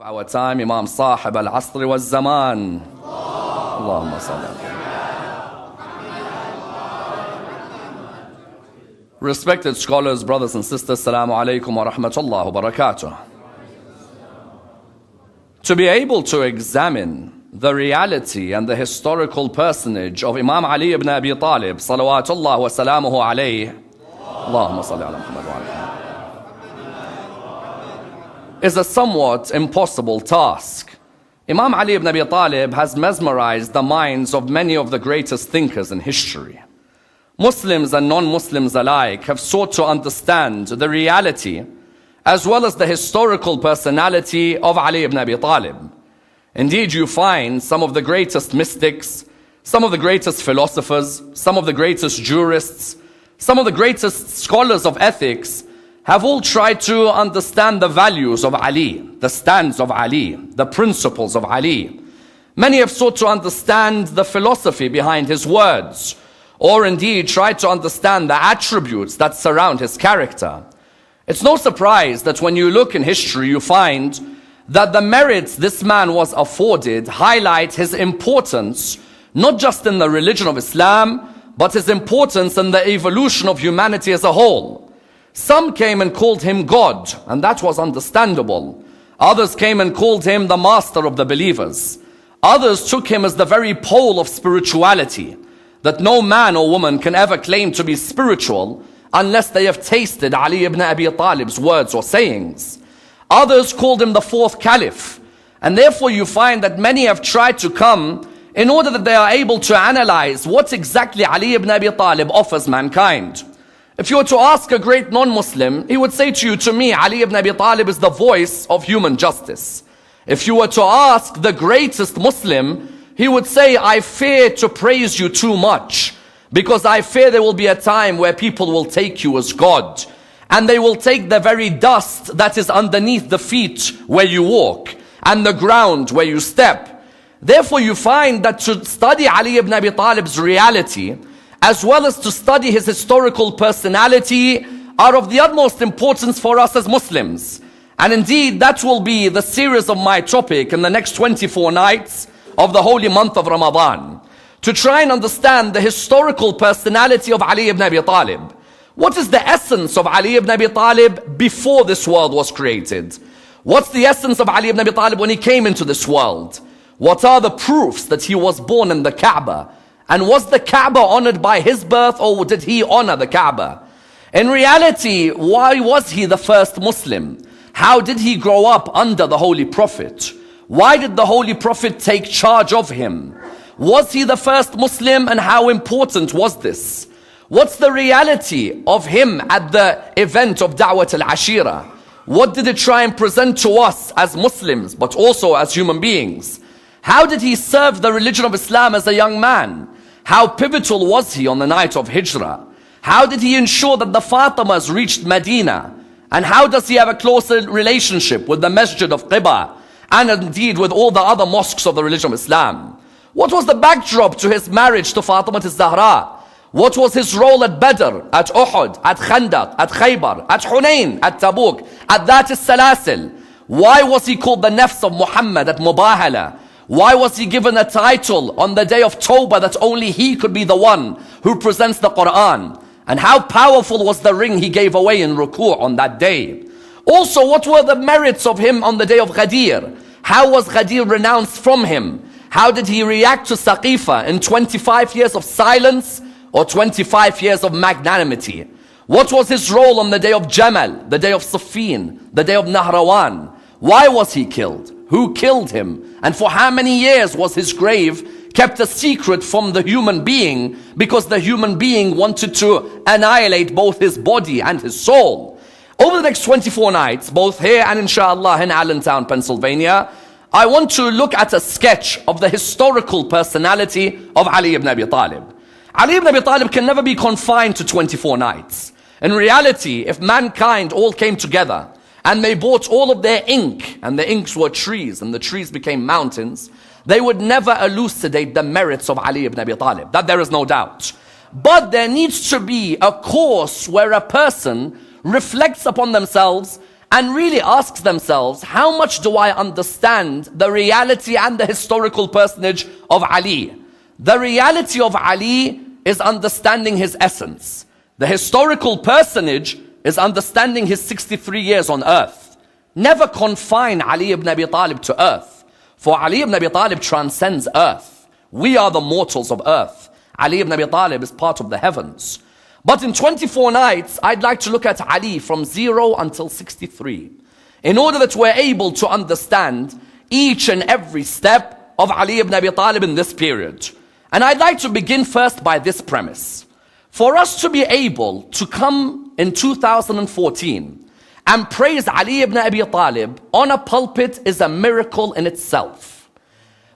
Our time, Imam Sahib al-Asr wa zaman. Allahumma salli. Respected scholars, brothers and sisters, Assalamu alaikum wa rahmatullahi wa barakatuh. To be able to examine the reality and the historical personage of Imam Ali ibn Abi Talib, salawatullah wa salamuhu alayhi, Allahumma salli ala Muhammad wa alayhi, is a somewhat impossible task. Imam Ali ibn Abi Talib has mesmerized the minds of many of the greatest thinkers in history. Muslims and non-Muslims alike have sought to understand the reality as well as the historical personality of Ali ibn Abi Talib. Indeed, you find some of the greatest mystics, some of the greatest philosophers, some of the greatest jurists, some of the greatest scholars of ethics have all tried to understand the values of Ali, the stands of Ali, the principles of Ali. Many have sought to understand the philosophy behind his words, or indeed tried to understand the attributes that surround his character. It's no surprise that when you look in history, you find that the merits this man was afforded highlight his importance, not just in the religion of Islam, but his importance in the evolution of humanity as a whole. Some came and called him God, and that was understandable. Others came and called him the master of the believers. Others took him as the very pole of spirituality, that no man or woman can ever claim to be spiritual unless they have tasted Ali ibn Abi Talib's words or sayings. Others called him the fourth caliph, and therefore you find that many have tried to come in order that they are able to analyze what exactly Ali ibn Abi Talib offers mankind. If you were to ask a great non-Muslim, he would say to you, to me, Ali ibn Abi Talib is the voice of human justice. If you were to ask the greatest Muslim, he would say, I fear to praise you too much, because I fear there will be a time where people will take you as God, and they will take the very dust that is underneath the feet where you walk, and the ground where you step. Therefore you find that to study Ali ibn Abi Talib's reality, as well as to study his historical personality, are of the utmost importance for us as Muslims. And indeed, that will be the series of my topic in the next 24 nights of the holy month of Ramadan, to try and understand the historical personality of Ali ibn Abi Talib. What is the essence of Ali ibn Abi Talib before this world was created? What's the essence of Ali ibn Abi Talib when he came into this world? What are the proofs that he was born in the Kaaba? And was the Kaaba honored by his birth, or did he honor the Kaaba? In reality, why was he the first Muslim? How did he grow up under the Holy Prophet? Why did the Holy Prophet take charge of him? Was he the first Muslim, and how important was this? What's the reality of him at the event of Da'wat al-Ashira? What did it try and present to us as Muslims, but also as human beings? How did he serve the religion of Islam as a young man? How pivotal was he on the night of Hijrah? How did he ensure that the Fatimas reached Medina? And how does he have a closer relationship with the Masjid of Quba, and indeed with all the other mosques of the religion of Islam? What was the backdrop to his marriage to Fatima al-Zahra? What was his role at Badr, at Uhud, at Khandaq, at Khaybar, at Hunayn, at Tabuk, at Dhat al-Salasil? Why was he called the Nafs of Muhammad at Mubahala? Why was he given a title on the day of Tawbah that only he could be the one who presents the Quran? And how powerful was the ring he gave away in Ruku' on that day? Also, what were the merits of him on the day of Ghadir? How was Ghadir renounced from him? How did he react to Saqifa in 25 years of silence or 25 years of magnanimity? What was his role on the day of Jamal, the day of Siffin, the day of Nahrawan? Why was he killed? Who killed him? And for how many years was his grave kept a secret from the human being, because the human being wanted to annihilate both his body and his soul? Over the next 24 nights, both here and inshallah in Allentown, Pennsylvania, I want to look at a sketch of the historical personality of Ali ibn Abi Talib. Ali ibn Abi Talib can never be confined to 24 nights. In reality, if mankind all came together and they bought all of their ink, and the inks were trees, and the trees became mountains, they would never elucidate the merits of Ali ibn Abi Talib. That there is no doubt. But there needs to be a course where a person reflects upon themselves and really asks themselves, how much do I understand the reality and the historical personage of Ali? The reality of Ali is understanding his essence. The historical personage is understanding his 63 years on earth. Never confine Ali ibn Abi Talib to earth, for Ali ibn Abi Talib transcends earth. We are the mortals of earth. Ali ibn Abi Talib is part of the heavens. But in 24 nights, I'd like to look at Ali from 0 until 63, in order that we're able to understand each and every step of Ali ibn Abi Talib in this period. And I'd like to begin first by this premise. For us to be able to come in 2014 and praise Ali ibn Abi Talib on a pulpit is a miracle in itself.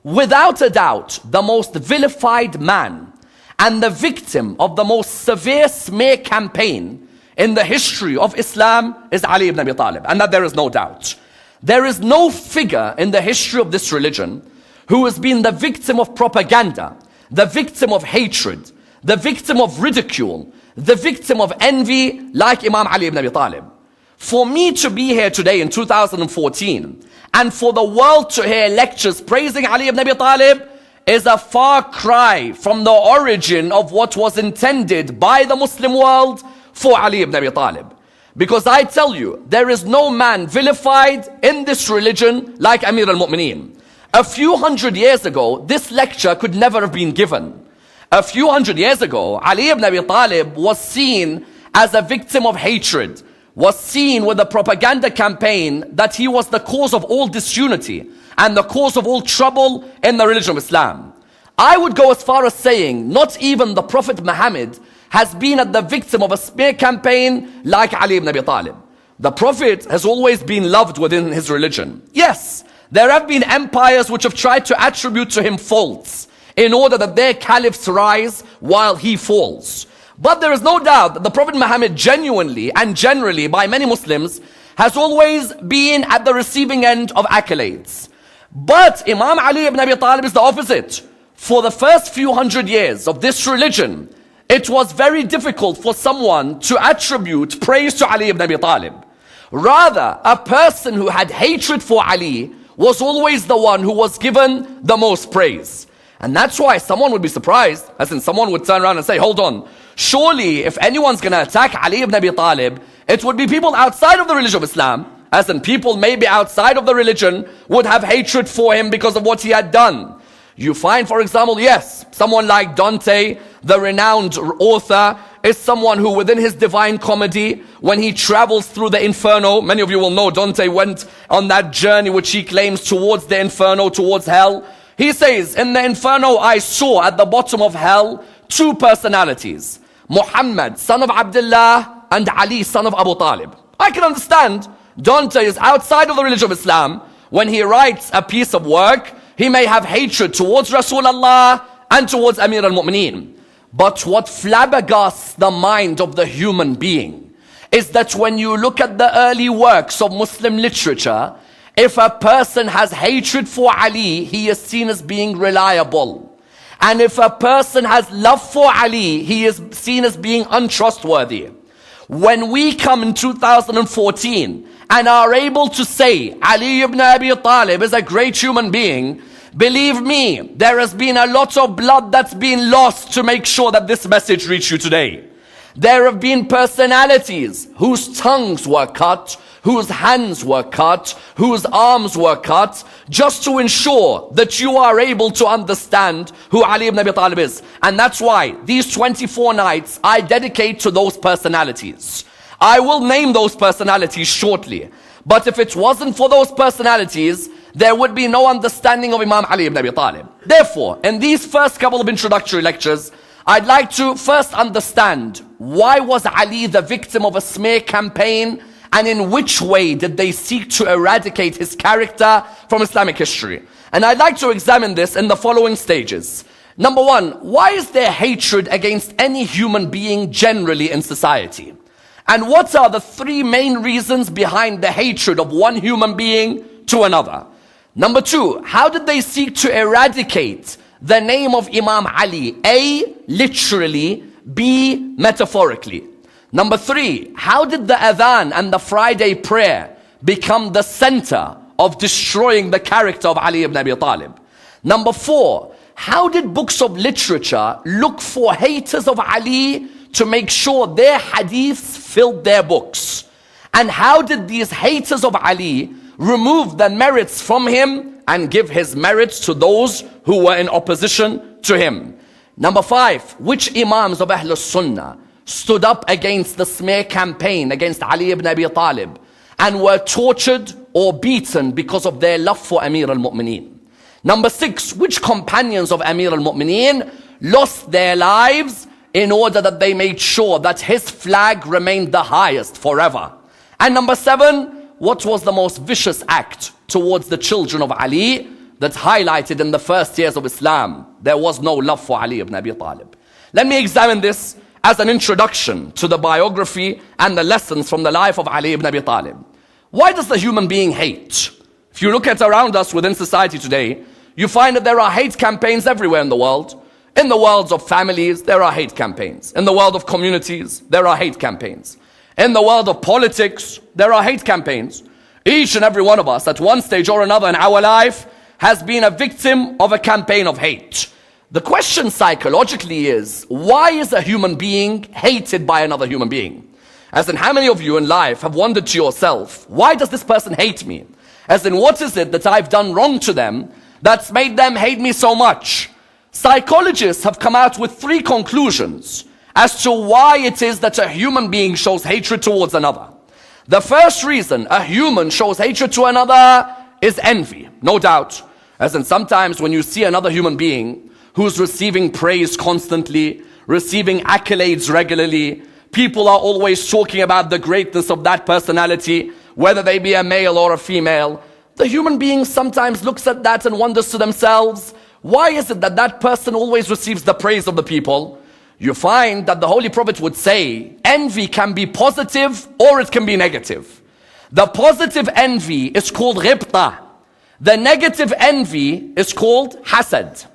Without a doubt, the most vilified man and the victim of the most severe smear campaign in the history of Islam is Ali ibn Abi Talib, and that there is no doubt. There is no figure in the history of this religion who has been the victim of propaganda, the victim of hatred, the victim of ridicule, the victim of envy like Imam Ali ibn Abi Talib. For me to be here today in 2014 and for the world to hear lectures praising Ali ibn Abi Talib is a far cry from the origin of what was intended by the Muslim world for Ali ibn Abi Talib. Because I tell you, there is no man vilified in this religion like Amir al-Mu'mineen. A few hundred years ago, this lecture could never have been given. A few hundred years ago, Ali ibn Abi Talib was seen as a victim of hatred, was seen with a propaganda campaign that he was the cause of all disunity and the cause of all trouble in the religion of Islam. I would go as far as saying, not even the Prophet Muhammad has been at the victim of a smear campaign like Ali ibn Abi Talib. The Prophet has always been loved within his religion. Yes, there have been empires which have tried to attribute to him faults in order that their caliphs rise while he falls. But there is no doubt that the Prophet Muhammad genuinely and generally by many Muslims has always been at the receiving end of accolades. But Imam Ali ibn Abi Talib is the opposite. For the first few hundred years of this religion, it was very difficult for someone to attribute praise to Ali ibn Abi Talib. Rather, a person who had hatred for Ali was always the one who was given the most praise. And that's why someone would be surprised, as in someone would turn around and say, hold on, surely if anyone's going to attack Ali ibn Abi Talib, it would be people outside of the religion of Islam, as in people maybe outside of the religion would have hatred for him because of what he had done. You find, for example, yes, someone like Dante, the renowned author, is someone who within his divine comedy, when he travels through the inferno, many of you will know Dante went on that journey which he claims towards the inferno, towards hell. He says, in the inferno I saw at the bottom of hell two personalities, Muhammad, son of Abdullah, and Ali, son of Abu Talib. I can understand Dante is outside of the religion of Islam. When he writes a piece of work, he may have hatred towards Rasulullah and towards Amir al-Mu'mineen. But what flabbergasts the mind of the human being is that when you look at the early works of Muslim literature, if a person has hatred for Ali, he is seen as being reliable. And if a person has love for Ali, he is seen as being untrustworthy. When we come in 2014 and are able to say Ali ibn Abi Talib is a great human being, believe me, there has been a lot of blood that's been lost to make sure that this message reached you today. There have been personalities whose tongues were cut, whose hands were cut, whose arms were cut, just to ensure that you are able to understand who Ali ibn Abi Talib is. And that's why these 24 nights I dedicate to those personalities. I will name those personalities shortly. But if it wasn't for those personalities, there would be no understanding of Imam Ali ibn Abi Talib. Therefore, in these first couple of introductory lectures, I'd like to first understand why was Ali the victim of a smear campaign, and in which way did they seek to eradicate his character from Islamic history. And I'd like to examine this in the following stages. Number one, why is there hatred against any human being generally in society? And what are the three main reasons behind the hatred of one human being to another? Number two, how did they seek to eradicate the name of Imam Ali? A, literally, B, metaphorically. Number three, how did the adhan and the Friday prayer become the center of destroying the character of Ali ibn Abi Talib. Number 4, how did books of literature look for haters of Ali to make sure their hadiths filled their books? And how did these haters of Ali remove the merits from him and give his merits to those who were in opposition to him? Number 5, which Imams of Ahlul Sunnah stood up against the smear campaign against Ali ibn Abi Talib and were tortured or beaten because of their love for Amir al-Mu'mineen? Number 6, which companions of Amir al-Mu'mineen lost their lives in order that they made sure that his flag remained the highest forever? And number 7, what was the most vicious act towards the children of Ali that's highlighted in the first years of Islam? There was no love for Ali ibn Abi Talib. Let me examine this as an introduction to the biography and the lessons from the life of Ali ibn Abi Talib. Why does the human being hate? If you look at around us within society today, you find that there are hate campaigns everywhere in the world. In the worlds of families, there are hate campaigns. In the world of communities, there are hate campaigns. In the world of politics, there are hate campaigns. Each and every one of us at one stage or another in our life has been a victim of a campaign of hate. The question psychologically is, why is a human being hated by another human being? As in, how many of you in life have wondered to yourself, why does this person hate me? As in, what is it that I've done wrong to them that's made them hate me so much? Psychologists have come out with 3 conclusions as to why it is that a human being shows hatred towards another. The first reason a human shows hatred to another is envy, no doubt. As in, sometimes when you see another human being who's receiving praise constantly, receiving accolades regularly, people are always talking about the greatness of that personality, whether they be a male or a female. The human being sometimes looks at that and wonders to themselves, why is it that that person always receives the praise of the people? You find that the Holy Prophet would say, envy can be positive or it can be negative. The positive envy is called ghibta. The negative envy is called hasad.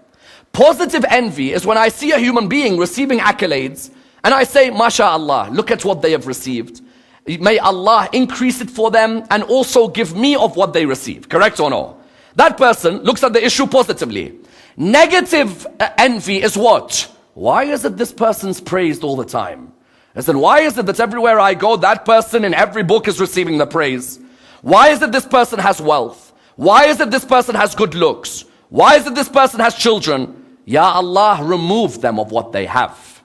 Positive envy is when I see a human being receiving accolades and I say, MashaAllah, look at what they have received. May Allah increase it for them and also give me of what they receive. Correct or no? That person looks at the issue positively. Negative envy is what? Why is it this person's praised all the time? As in, why is it that everywhere I go, that person in every book is receiving the praise? Why is it this person has wealth? Why is it this person has good looks? Why is it this person has children? Ya Allah, remove them of what they have.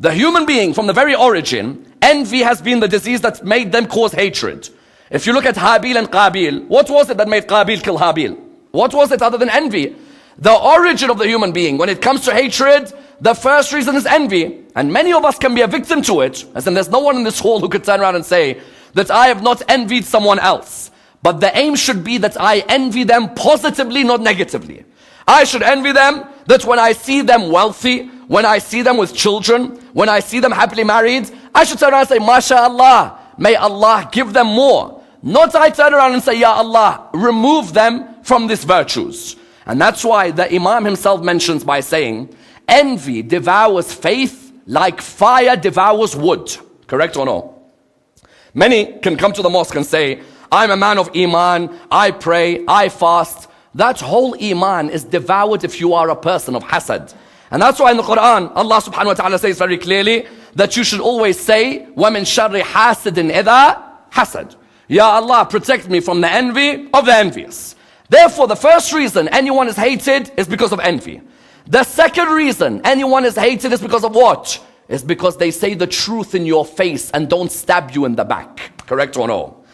The human being, from the very origin, envy has been the disease that made them cause hatred. If you look at Habil and Qabil, what was it that made Qabil kill Habil? What was it other than envy? The origin of the human being, when it comes to hatred, the first reason is envy. And many of us can be a victim to it. As in, there's no one in this hall who could turn around and say that I have not envied someone else. But the aim should be that I envy them positively, not negatively. I should envy them that when I see them wealthy, when I see them with children, when I see them happily married, I should turn around and say, MashaAllah, may Allah give them more. Not I turn around and say, Ya Allah, remove them from these virtues. And that's why the Imam himself mentions by saying, envy devours faith like fire devours wood. Correct or no? Many can come to the mosque and say, I'm a man of Iman, I pray, I fast. That whole Iman is devoured if you are a person of hasad. And that's why in the Quran, Allah subhanahu wa ta'ala says very clearly that you should always say, وَمِن شَرِّ حَاسِدٍ إِذَا حَسَدٍ. Ya Allah, protect me from the envy of the envious. Therefore, the first reason anyone is hated is because of envy. The second reason anyone is hated is because of what? Is because they say the truth in your face and don't stab you in the back. Correct or no?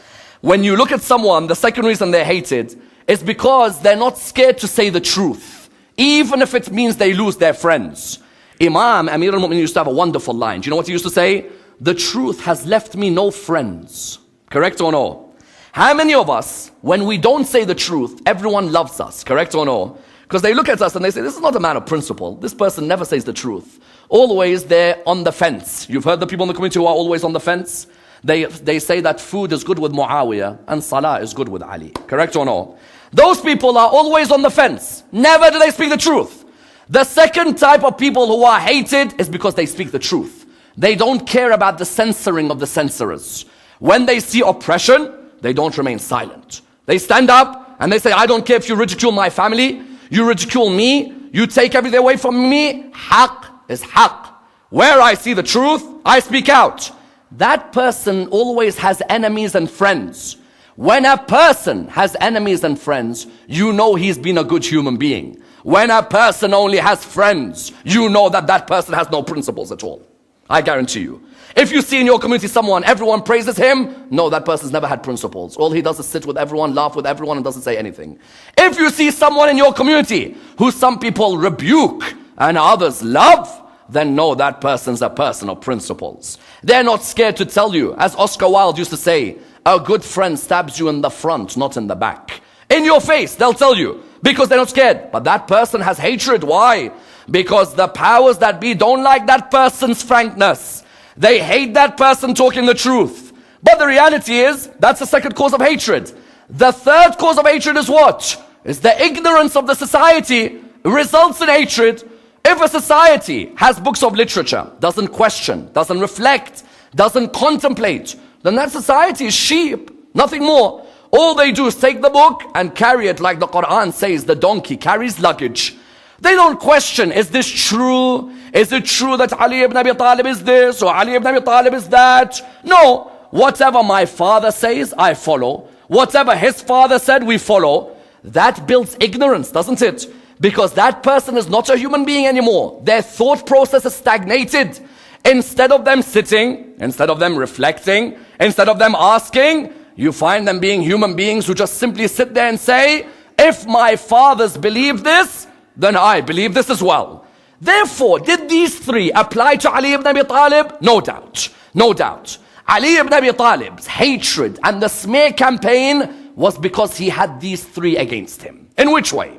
When you look at someone, the second reason they're hated is because they're not scared to say the truth, even if it means they lose their friends. Imam Amir al-Mu'minin used to have a wonderful line. Do you know what he used to say? The truth has left me no friends. Correct or no? How many of us, when we don't say the truth, everyone loves us? Correct or no? Because they look at us and they say, this is not a man of principle. This person never says the truth. Always they're on the fence. You've heard the people in the community who are always on the fence? They say that food is good with Muawiyah and Salah is good with Ali. Correct or no? Those people are always on the fence. Never do they speak the truth. The second type of people who are hated is because they speak the truth. They don't care about the censoring of the censorers. When they see oppression, they don't remain silent. They stand up and they say, I don't care if you ridicule my family, you ridicule me, you take everything away from me. Haqq is haqq. Where I see the truth, I speak out. That person always has enemies and friends. When a person has enemies and friends, you know he's been a good human being. When a person only has friends, you know that that person has no principles at all. I guarantee you. If you see in your community someone, everyone praises him, no, that person's never had principles. All he does is sit with everyone, laugh with everyone, and doesn't say anything. If you see someone in your community who some people rebuke and others love, then know that person's a person of principles. They're not scared to tell you, as Oscar Wilde used to say, a good friend stabs you in the front, not in the back. In your face, they'll tell you, because they're not scared. But that person has hatred. Why? Because the powers that be don't like that person's frankness. They hate that person talking the truth. But the reality is, that's the second cause of hatred. The third cause of hatred is what? Is the ignorance of the society results in hatred. If a society has books of literature, doesn't question, doesn't reflect, doesn't contemplate, then that society is sheep, nothing more. All they do is take the book and carry it like the Quran says the donkey carries luggage. They don't question, is this true? Is it true that Ali ibn Abi Talib is this or Ali ibn Abi Talib is that? No, whatever my father says, I follow. Whatever his father said, we follow. That builds ignorance, doesn't it? Because that person is not a human being anymore. Their thought process is stagnated. Instead of them sitting, instead of them reflecting, instead of them asking, you find them being human beings who just simply sit there and say, if my fathers believe this, then I believe this as well. Therefore, did these three apply to Ali ibn Abi Talib? No doubt. No doubt. Ali ibn Abi Talib's hatred and the smear campaign was because he had these three against him. In which way?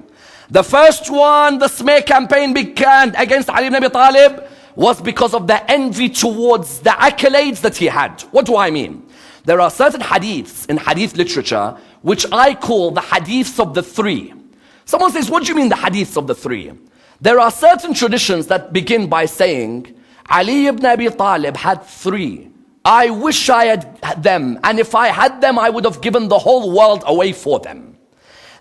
The first one, the smear campaign began against Ali ibn Abi Talib was because of the envy towards the accolades that he had. What do I mean? There are certain hadiths in hadith literature which I call the hadiths of the three. Someone says, what do you mean the hadiths of the three? There are certain traditions that begin by saying, Ali ibn Abi Talib had three. I wish I had them, and if I had them, I would have given the whole world away for them.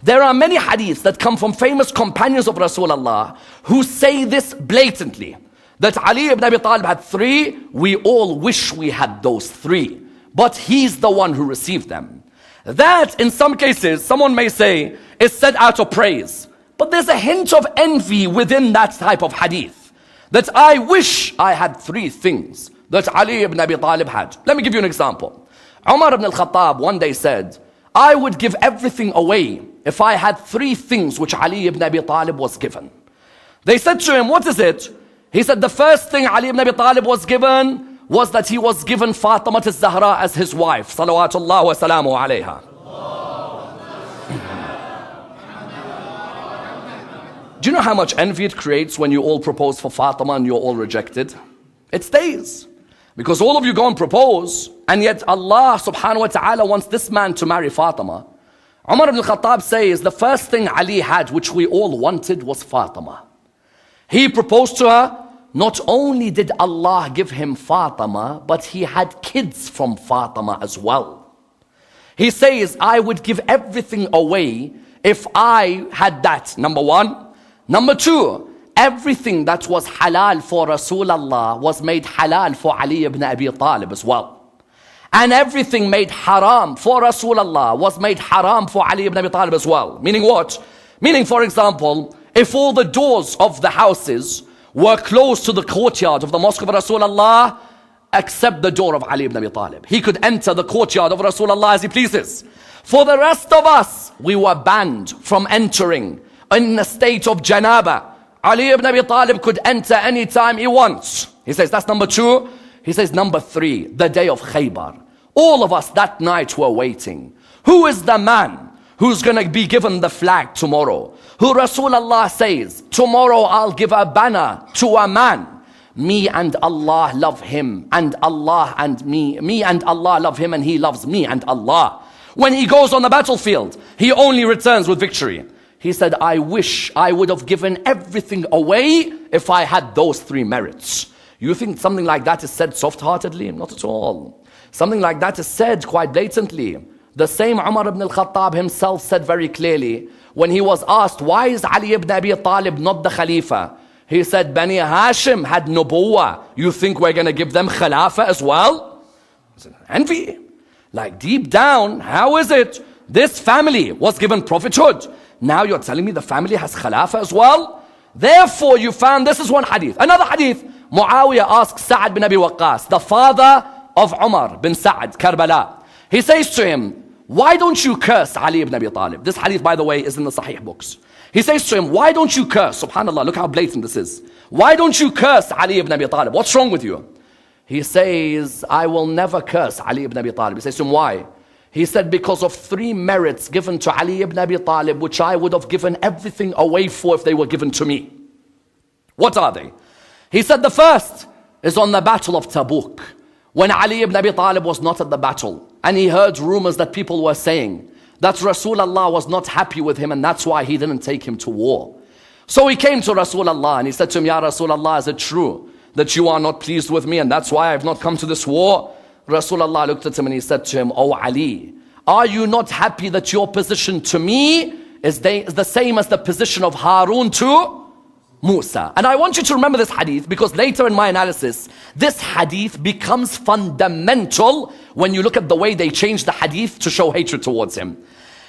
There are many hadiths that come from famous companions of Rasulullah who say this blatantly, that Ali ibn Abi Talib had three, we all wish we had those three, but he's the one who received them. That, in some cases, someone may say, is said out of praise. But there's a hint of envy within that type of hadith. That I wish I had three things that Ali ibn Abi Talib had. Let me give you an example. Umar ibn al-Khattab one day said, I would give everything away if I had three things which Ali ibn Abi Talib was given. They said to him, what is it? He said, the first thing Ali ibn Abi Talib was given was that he was given Fatima al-Zahra as his wife. Salawatullah wa salamu alayha. Do you know how much envy it creates when you all propose for Fatima and you're all rejected? It stays. Because all of you go and propose, and yet Allah subhanahu wa ta'ala wants this man to marry Fatima. Umar ibn al-Khattab says, the first thing Ali had, which we all wanted, was Fatima. He proposed to her. Not only did Allah give him Fatima, but he had kids from Fatima as well. He says, I would give everything away if I had that, number one. Number two, everything that was halal for Rasulullah was made halal for Ali ibn Abi Talib as well. And everything made haram for Rasulullah was made haram for Ali ibn Abi Talib as well. Meaning what? Meaning, for example, if all the doors of the houses were closed to the courtyard of the mosque of Rasulullah, except the door of Ali ibn Abi Talib. He could enter the courtyard of Rasulullah as he pleases. For the rest of us, we were banned from entering in a state of janaba. Ali ibn Abi Talib could enter anytime he wants. He says, that's number two. He says, number three, the day of Khaybar. All of us that night were waiting. Who is the man who's going to be given the flag tomorrow? Who Rasulullah says, tomorrow I'll give a banner to a man. Me and Allah love him, and Allah and me. Me and Allah love him, and he loves me and Allah. When he goes on the battlefield, he only returns with victory. He said, I wish I would have given everything away if I had those three merits. You think something like that is said soft-heartedly? Not at all. Something like that is said quite blatantly. The same Umar ibn al-Khattab himself said very clearly, when he was asked, why is Ali ibn Abi Talib not the Khalifa? He said, Bani Hashim had nubuwah. You think we're going to give them Khilafah as well? Envy. Like deep down, how is it? This family was given prophethood. Now you're telling me the family has Khilafah as well? Therefore you found, this is one hadith. Another hadith, Muawiyah asks Sa'ad bin Abi Waqqas, the father of Umar bin Sa'ad, Karbala. He says to him, why don't you curse Ali ibn Abi Talib? This hadith, by the way, is in the Sahih books. He says to him, why don't you curse? Subhanallah, look how blatant this is. Why don't you curse Ali ibn Abi Talib? What's wrong with you? He says, I will never curse Ali ibn Abi Talib. He says to him, why? He said, because of 3 merits given to Ali ibn Abi Talib, which I would have given everything away for if they were given to me. What are they? He said the first is on the battle of Tabuk, when Ali ibn Abi Talib was not at the battle, and he heard rumors that people were saying that Rasulullah was not happy with him, and that's why he didn't take him to war. So he came to Rasulullah and he said to him, Ya Rasulullah, is it true that you are not pleased with me, and that's why I've not come to this war? Rasulullah looked at him and he said to him, Oh Ali, are you not happy that your position to me is the same as the position of Harun to Musa? And I want you to remember this hadith, because later in my analysis, this hadith becomes fundamental when you look at the way they changed the hadith to show hatred towards him.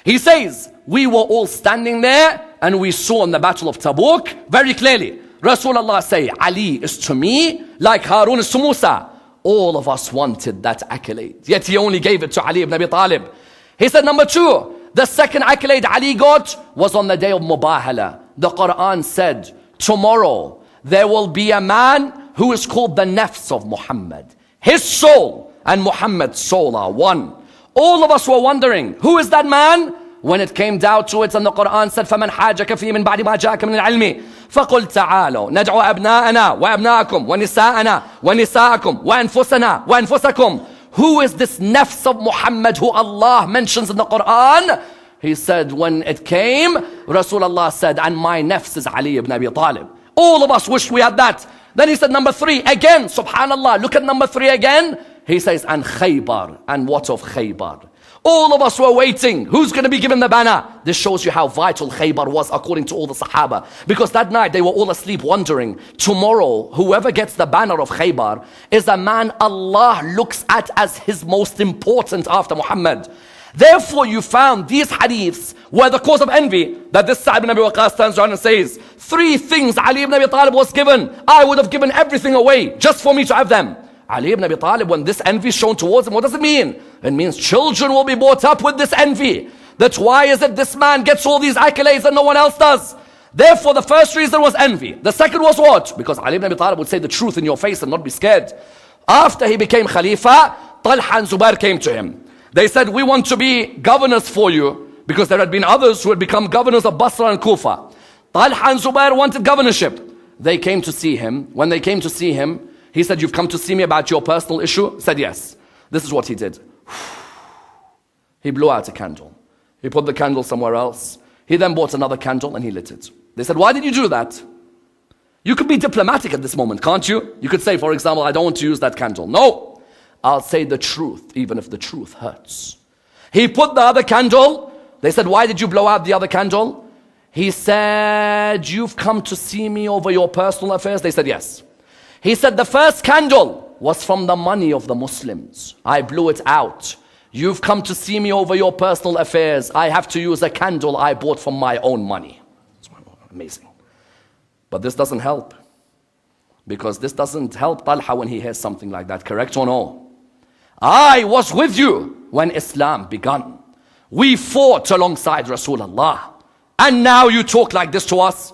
He says, we were all standing there and we saw in the battle of Tabuk very clearly, Rasulullah say, Ali is to me like Harun is to Musa. All of us wanted that accolade, yet he only gave it to Ali ibn Abi Talib. He said, number 2, the second accolade Ali got was on the day of Mubahala. The Quran said, tomorrow there will be a man who is called the nafs of Muhammad. His soul and Muhammad's soul are one. All of us were wondering, who is that man? When it came down to it, and the Quran said, فَمَنْ حَاجَكَ فِي مِنْ بَعْدِ مَا جَاءَكَ مِنَ الْعِلْمِ فَقُلْ تَعَالَوْا نَدْعُوا أَبْنَاءَنَا وَأَبْنَاءَكُمْ وَنِسَاءَنَا وَنِسَاءَكُمْ وَأَنفُسَنَا وَأَنفُسَكُمْ. Who is this nafs of Muhammad who Allah mentions in the Quran? He said, when it came, Rasulullah said, and my nafs is Ali ibn Abi Talib. All of us wished we had that. Then he said, number 3, again, subhanallah, look at number 3 again. He says, and Khaybar. And what of Khaybar? All of us were waiting. Who's going to be given the banner? This shows you how vital Khaybar was according to all the Sahaba. Because that night they were all asleep wondering, tomorrow whoever gets the banner of Khaybar is a man Allah looks at as his most important after Muhammad. Therefore you found these hadiths were the cause of envy, that this Sa'd ibn Abi Waqqas turns around and says, 3 things Ali ibn Abi Talib was given, I would have given everything away just for me to have them. Ali ibn Abi Talib, when this envy is shown towards him, what does it mean? It means children will be brought up with this envy. That's why is it this man gets all these accolades and no one else does. Therefore the first reason was envy. The second was what? Because Ali ibn Abi Talib would say the truth in your face and not be scared. After he became Khalifa, Talha and Zubair came to him. They said, we want to be governors for you, because there had been others who had become governors of Basra and Kufa. Talha and Zubair wanted governorship. They came to see him. When they came to see him, he said, you've come to see me about your personal issue? Said, yes. This is what he did. He blew out a candle. He put the candle somewhere else. He then bought another candle and he lit it. They said, why did you do that? You could be diplomatic at this moment, can't you? You could say, for example, I don't want to use that candle. No, I'll say the truth, even if the truth hurts. He put the other candle. They said, why did you blow out the other candle? He said, you've come to see me over your personal affairs? They said, yes. He said, the first candle was from the money of the Muslims. I blew it out. You've come to see me over your personal affairs. I have to use a candle I bought from my own money. It's amazing. But this doesn't help. Because this doesn't help Talha when he hears something like that. Correct or no? I was with you when Islam began. We fought alongside Rasulullah. And now you talk like this to us?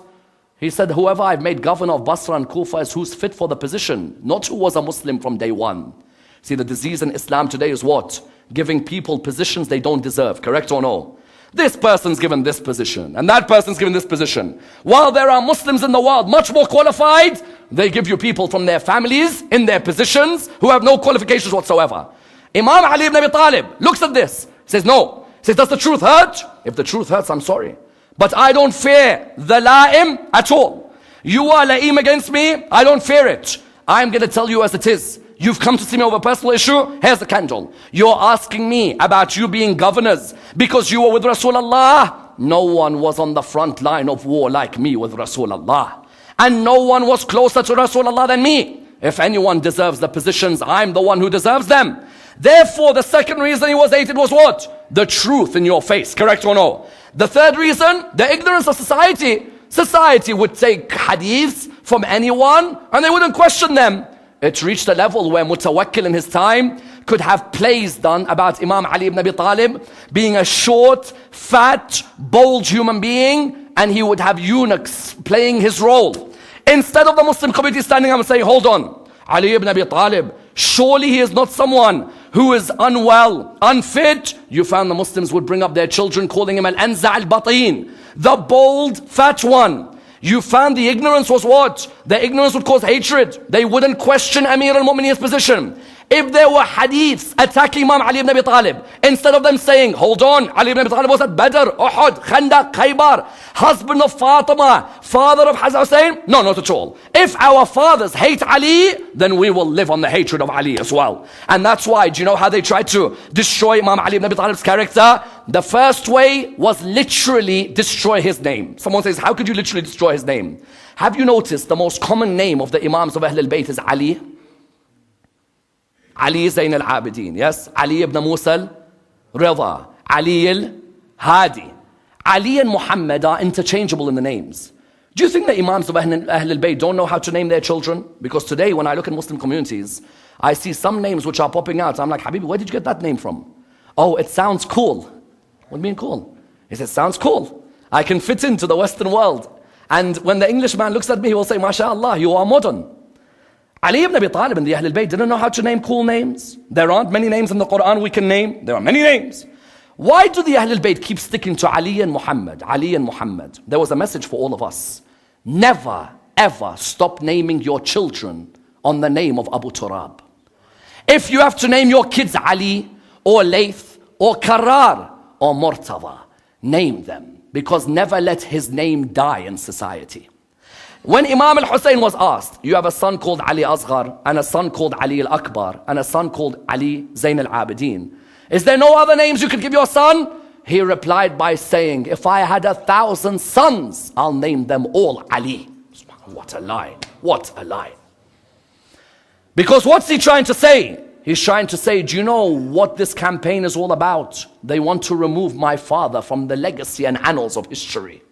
He said, whoever I've made governor of Basra and Kufa is who's fit for the position, not who was a Muslim from day one. See, the disease in Islam today is what? Giving people positions they don't deserve, correct or no? This person's given this position, and that person's given this position. While there are Muslims in the world much more qualified, they give you people from their families, in their positions, who have no qualifications whatsoever. Imam Ali ibn Abi Talib looks at this, says, no. He says, does the truth hurt? If the truth hurts, I'm sorry. But I don't fear the la'im at all. You are la'im against me, I don't fear it. I'm going to tell you as it is. You've come to see me over a personal issue? Here's the candle. You're asking me about you being governors because you were with Rasulullah? No one was on the front line of war like me with Rasulullah. And no one was closer to Rasulullah than me. If anyone deserves the positions, I'm the one who deserves them. Therefore, the second reason he was hated was what? The truth in your face, correct or no? The third reason, the ignorance of society. Society would take hadiths from anyone and they wouldn't question them. It reached a level where Mutawakkil in his time could have plays done about Imam Ali ibn Abi Talib being a short, fat, bold human being, and he would have eunuchs playing his role. Instead of the Muslim community standing up and saying, hold on, Ali ibn Abi Talib, surely he is not someone who is unwell, unfit. You found the Muslims would bring up their children calling him al-anza al-batin, the bold, fat one. You found the ignorance was what? The ignorance would cause hatred. They wouldn't question Amir al-Mu'mineen's position. If there were hadiths attacking Imam Ali ibn Abi Talib, instead of them saying, hold on, Ali ibn Abi Talib was at Badr, Uhud, Khandaq, Khaybar, husband of Fatima, father of Hasan Hussein? No, not at all. If our fathers hate Ali, then we will live on the hatred of Ali as well. And that's why, do you know how they tried to destroy Imam Ali ibn Abi Talib's character? The first way was literally destroy his name. Someone says, how could you literally destroy his name? Have you noticed the most common name of the Imams of Ahlulbayt is Ali? Ali Zayn al-Abidin, yes? Ali ibn Musa al-Rida, Ali al-Hadi. Ali and Muhammad are interchangeable in the names. Do you think the Imams of Ahlul-Bayt don't know how to name their children? Because today when I look at Muslim communities, I see some names which are popping out. I'm like, Habibi, where did you get that name from? Oh, it sounds cool. What do you mean cool? He says, sounds cool. I can fit into the Western world. And when the Englishman looks at me, he will say, MashaAllah, you are modern. Ali ibn Abi Talib and the Ahlul Bayt didn't know how to name cool names. There aren't many names in the Quran we can name. There are many names. Why do the Ahlul Bayt keep sticking to Ali and Muhammad? Ali and Muhammad. There was a message for all of us. Never, ever stop naming your children on the name of Abu Turab. If you have to name your kids Ali or Layth or Karar or Murtada, name them. Because never let his name die in society. When Imam al-Hussein was asked, you have a son called Ali Asghar, and a son called Ali al-Akbar, and a son called Ali Zayn al-Abidin. Is there no other names you could give your son? He replied by saying, if I had 1,000 sons, I'll name them all Ali. What a lie. What a lie. Because what's he trying to say? He's trying to say, do you know what this campaign is all about? They want to remove my father from the legacy and annals of history.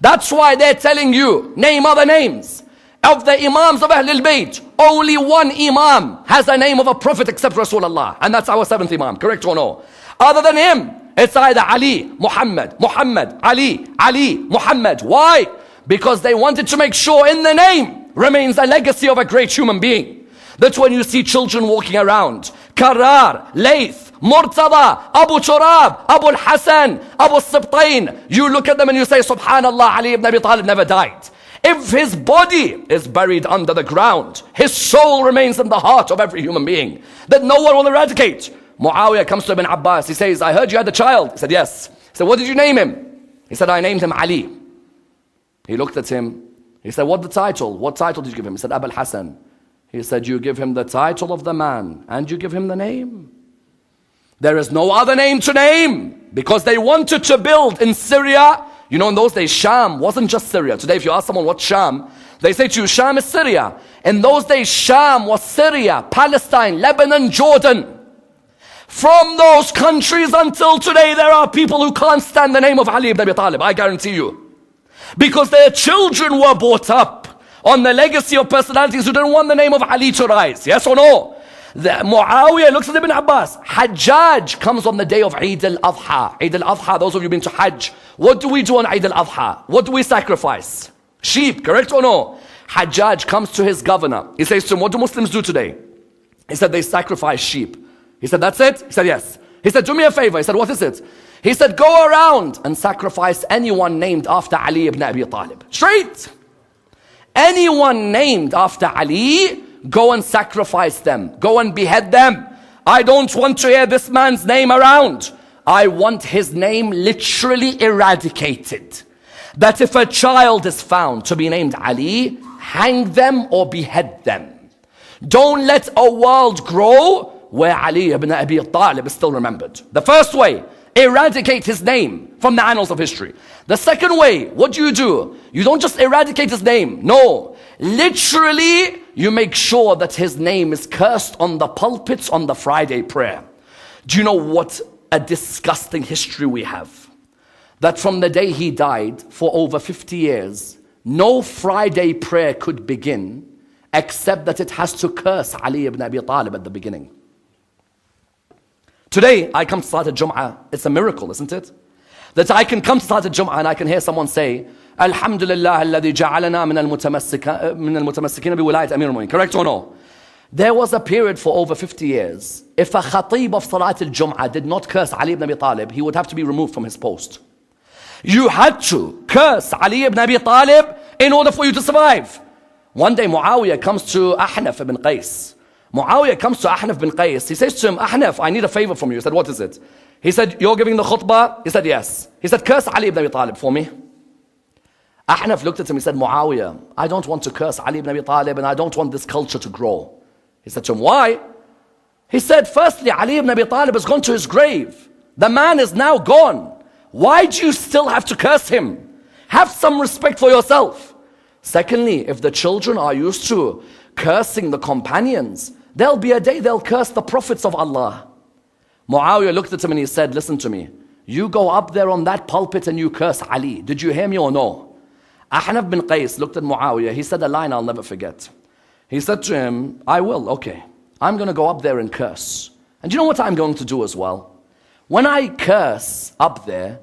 That's why they're telling you, name other names. Of the Imams of Ahlul Bayt, only one Imam has the name of a prophet except Rasulullah. And that's our 7th Imam, correct or no? Other than him, it's either Ali, Muhammad, Muhammad, Ali, Ali, Muhammad. Why? Because they wanted to make sure in the name remains a legacy of a great human being. That's when you see children walking around. Karar, Layth, Murtada, Abu Turab, Abu al-Hasan, Abu al-Sibtain. You look at them and you say, Subhanallah, Ali ibn Abi Talib never died. If his body is buried under the ground, his soul remains in the heart of every human being that no one will eradicate. Muawiyah comes to Ibn Abbas. He says, I heard you had a child. He said, yes. He said, what did you name him? He said, I named him Ali. He looked at him. He said, what the title? What title did you give him? He said, Abu al-Hasan. He said, you give him the title of the man and you give him the name. There is no other name to name because they wanted to build in Syria. You know, in those days, Sham wasn't just Syria. Today, if you ask someone what's Sham, they say to you, Sham is Syria. In those days, Sham was Syria, Palestine, Lebanon, Jordan. From those countries until today, there are people who can't stand the name of Ali ibn Abi Talib, I guarantee you. Because their children were brought up on the legacy of personalities who didn't want the name of Ali to rise. Yes or no? Muawiyah looks at Ibn Abbas. Hajjaj comes on the day of Eid al-Adha. Eid al-Adha, those of you been to Hajj. What do we do on Eid al-Adha? What do we sacrifice? Sheep, correct or no? Hajjaj comes to his governor. He says to him, what do Muslims do today? He said, they sacrifice sheep. He said, that's it? He said, yes. He said, do me a favor. He said, what is it? He said, go around and sacrifice anyone named after Ali ibn Abi Talib. Straight. Anyone named after Ali, go and sacrifice them. Go and behead them. I don't want to hear this man's name around. I want his name literally eradicated. That if a child is found to be named Ali, hang them or behead them. Don't let a world grow where Ali ibn Abi Talib is still remembered. The first way, eradicate his name from the annals of history. The second way, what do? You don't just eradicate his name. No, literally, you make sure that his name is cursed on the pulpits on the Friday prayer. Do you know what a disgusting history we have? That from the day he died, for over 50 years, no Friday prayer could begin except that it has to curse Ali ibn Abi Talib at the beginning. Today, I come to Salat al-Jum'ah. It's a miracle, isn't it? That I can come to Salat al-Jum'ah and I can hear someone say, Alhamdulillah alladhi ja'alana min al-mutamassikina biwilayat Amir al-Mu'minin. Correct or no? There was a period for over 50 years. If a khatib of Salat al-Jum'ah did not curse Ali ibn Abi Talib, he would have to be removed from his post. You had to curse Ali ibn Abi Talib in order for you to survive. One day Muawiyah comes to Ahnaf ibn Qais. Muawiyah comes to Ahnaf ibn Qais. He says to him, Ahnaf, I need a favor from you. He said, what is it? He said, you're giving the khutbah? He said, yes. He said, curse Ali ibn Abi Talib for me. Ahnaf looked at him. He said, Muawiyah, I don't want to curse Ali ibn Abi Talib and I don't want this culture to grow. He said to him, why? He said, firstly, Ali ibn Abi Talib has gone to his grave. The man is now gone. Why do you still have to curse him? Have some respect for yourself. Secondly, if the children are used to cursing the companions, there'll be a day they'll curse the prophets of Allah. Muawiyah looked at him and he said, listen to me. You go up there on that pulpit and you curse Ali. Did you hear me or no? Ahnaf bin Qais looked at Muawiyah. He said a line I'll never forget. He said to him, I will, okay. I'm going to go up there and curse. And you know what I'm going to do as well? When I curse up there,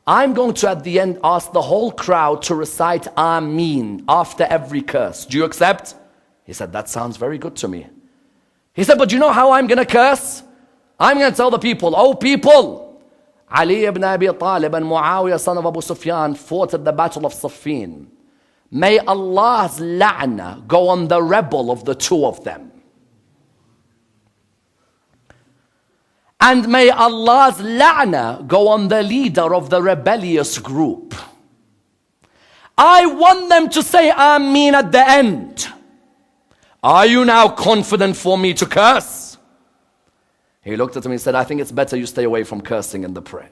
I'm going to at the end ask the whole crowd to recite Ameen after every curse. Do you accept? He said, that sounds very good to me. He said, but you know how I'm going to curse? I'm going to tell the people, oh people, Ali ibn Abi Talib and Muawiyah son of Abu Sufyan fought at the battle of Siffin. May Allah's la'na go on the rebel of the two of them. And may Allah's la'na go on the leader of the rebellious group. I want them to say Ameen at the end. Are you now confident for me to curse? He looked at him and said, I think it's better you stay away from cursing in the prayer.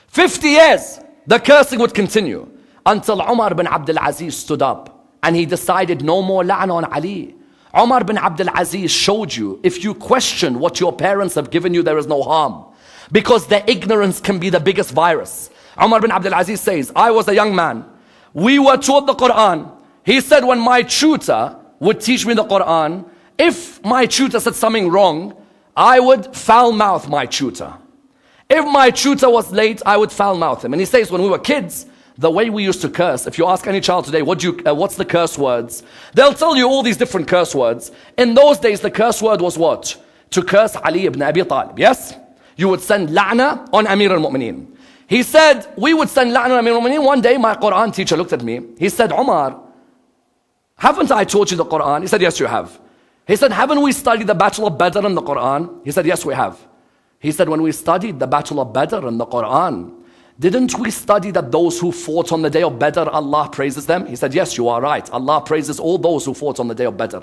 50 years, the cursing would continue until Umar bin Abdul Aziz stood up and he decided no more la'na on Ali. Umar bin Abdul Aziz showed you, if you question what your parents have given you, there is no harm. Because their ignorance can be the biggest virus. Umar bin Abdul Aziz says, I was a young man. We were taught the Quran. He said when my tutor would teach me the Quran, if my tutor said something wrong, I would foul mouth my tutor. If my tutor was late, I would foul mouth him. And he says when we were kids, the way we used to curse, if you ask any child today, what's the curse words? They'll tell you all these different curse words. In those days, the curse word was what? To curse Ali ibn Abi Talib, yes? You would send la'na on Amir al-Mu'mineen. He said, we would send la'na on Amir al-Mu'mineen. One day, my Quran teacher looked at me. He said, Umar, haven't I taught you the Quran? He said, yes, you have. He said, haven't we studied the Battle of Badr in the Quran? He said, yes, we have. He said, when we studied the Battle of Badr in the Quran, didn't we study that those who fought on the day of Badr, Allah praises them? He said, yes, you are right. Allah praises all those who fought on the day of Badr.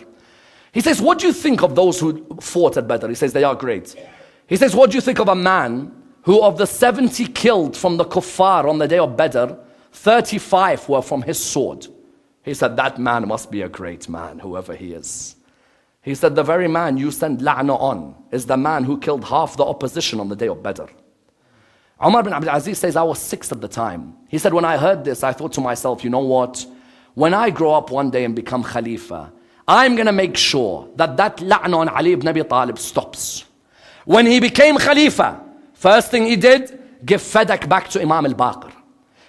He says, what do you think of those who fought at Badr? He says, they are great. He says, what do you think of a man who of the 70 killed from the kuffar on the day of Badr, 35 were from his sword? He said, that man must be a great man, whoever he is. He said, the very man you send la'na on is the man who killed half the opposition on the day of Badr. Umar bin Abdul Aziz says, I was 6 at the time. He said, when I heard this, I thought to myself, you know what? When I grow up one day and become Khalifa, I'm going to make sure that la'na on Ali ibn Abi Talib stops. When he became Khalifa, first thing he did, give Fadak back to Imam al-Baqir.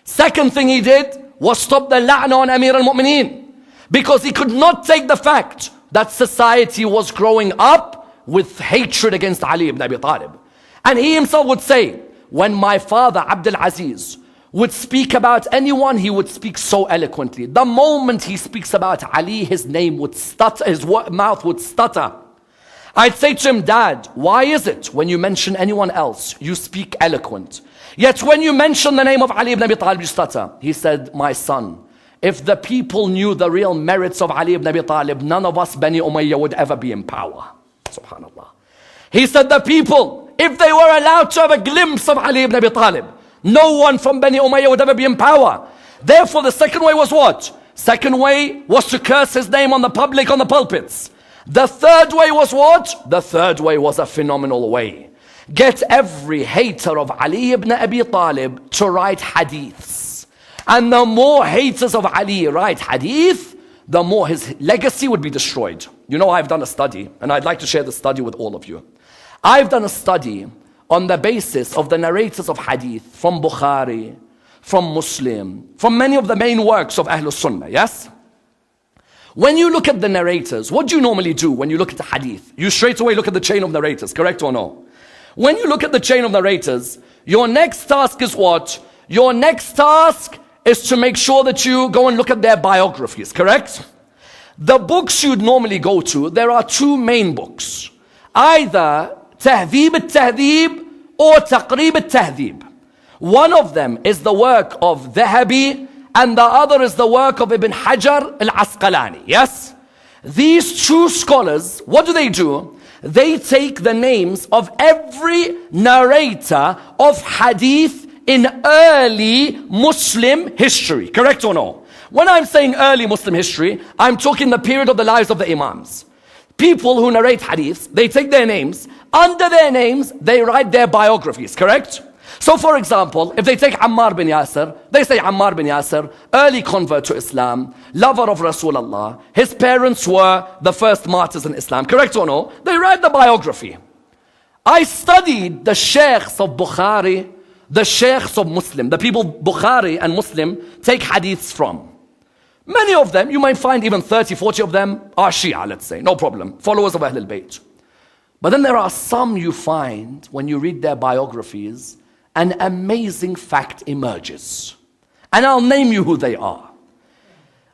Second thing he did was stop the la'na on Amir al-Mu'mineen. Because he could not take the fact that society was growing up with hatred against Ali ibn Abi Talib. And he himself would say, when my father Abdul Aziz would speak about anyone, he would speak so eloquently. The moment he speaks about Ali, his name would stutter, his mouth would stutter. I'd say to him, Dad, why is it when you mention anyone else, you speak eloquent? Yet when you mention the name of Ali ibn Abi Talib, you stutter. He said, my son, if the people knew the real merits of Ali ibn Abi Talib, none of us Bani Umayyah would ever be in power. Subhanallah. He said the people, if they were allowed to have a glimpse of Ali ibn Abi Talib, no one from Bani Umayyah would ever be in power. Therefore the second way was what? Second way was to curse his name on the public, on the pulpits. The third way was what? The third way was a phenomenal way. Get every hater of Ali ibn Abi Talib to write hadiths. And the more haters of Ali write hadith, the more his legacy would be destroyed. You know, I've done a study, and I'd like to share the study with all of you. I've done a study on the basis of the narrators of hadith from Bukhari, from Muslim, from many of the main works of Ahlul Sunnah, yes? When you look at the narrators, what do you normally do when you look at the hadith? You straight away look at the chain of narrators, correct or no? When you look at the chain of narrators, your next task is what? Your next task is to make sure that you go and look at their biographies, correct? The books you'd normally go to, there are two main books. Either Tahdhib al-Tahdhib or Taqrib al-Tahdhib. One of them is the work of Dhahabi and the other is the work of Ibn Hajar al-Asqalani, yes? These two scholars, what do? They take the names of every narrator of hadith in early Muslim history, correct or no? When I'm saying early Muslim history, I'm talking the period of the lives of the Imams. People who narrate hadiths, they take their names. Under their names, they write their biographies, correct? So for example, if they take Ammar bin Yasir, they say Ammar bin Yasir, early convert to Islam, lover of Rasulullah. His parents were the first martyrs in Islam, correct or no? They write the biography. I studied the sheikhs of Bukhari, the sheikhs of Muslim, the people Bukhari and Muslim take hadiths from. Many of them, you might find even 30, 40 of them are Shia, let's say, no problem, followers of Ahlulbayt. But then there are some you find, when you read their biographies, an amazing fact emerges. And I'll name you who they are.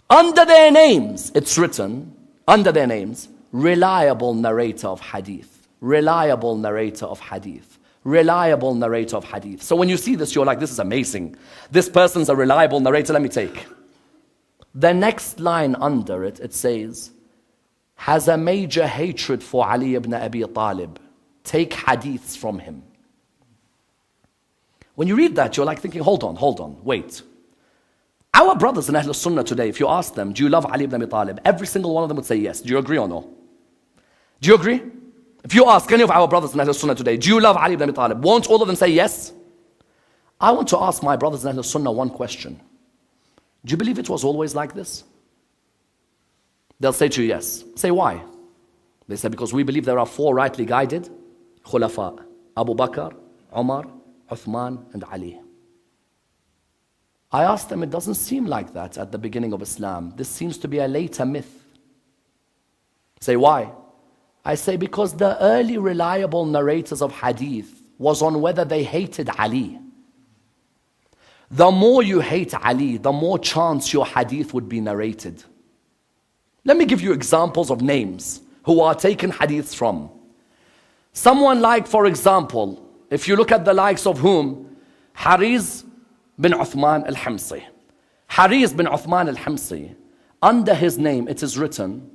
Under their names, it's written, under their names, reliable narrator of hadith, reliable narrator of hadith, reliable narrator of hadith. So when you see this, you're like, this is amazing. This person's a reliable narrator, let me take. The next line under it, it says, has a major hatred for Ali ibn Abi Talib. Take hadiths from him. When you read that, you're like thinking, hold on, wait. Our brothers in Ahlul Sunnah today, if you ask them, do you love Ali ibn Abi Talib? Every single one of them would say yes. Do you agree or no? Do you agree? If you ask any of our brothers in Ahlul Sunnah today, do you love Ali ibn Abi Talib? Won't all of them say yes? I want to ask my brothers in Ahlul Sunnah one question. Do you believe it was always like this? They'll say to you, yes. Say, why? They say, because we believe there are four rightly guided Khulafa: Abu Bakr, Umar, Uthman, and Ali. I asked them, it doesn't seem like that at the beginning of Islam. This seems to be a later myth. Say, why? I say, because the early reliable narrators of hadith was on whether they hated Ali. The more you hate Ali, the more chance your hadith would be narrated. Let me give you examples of names who are taken hadiths from. Someone like, for example, if you look at the likes of whom? Hariz bin Uthman al-Himsi. Hariz bin Uthman al-Himsi, under his name it is written,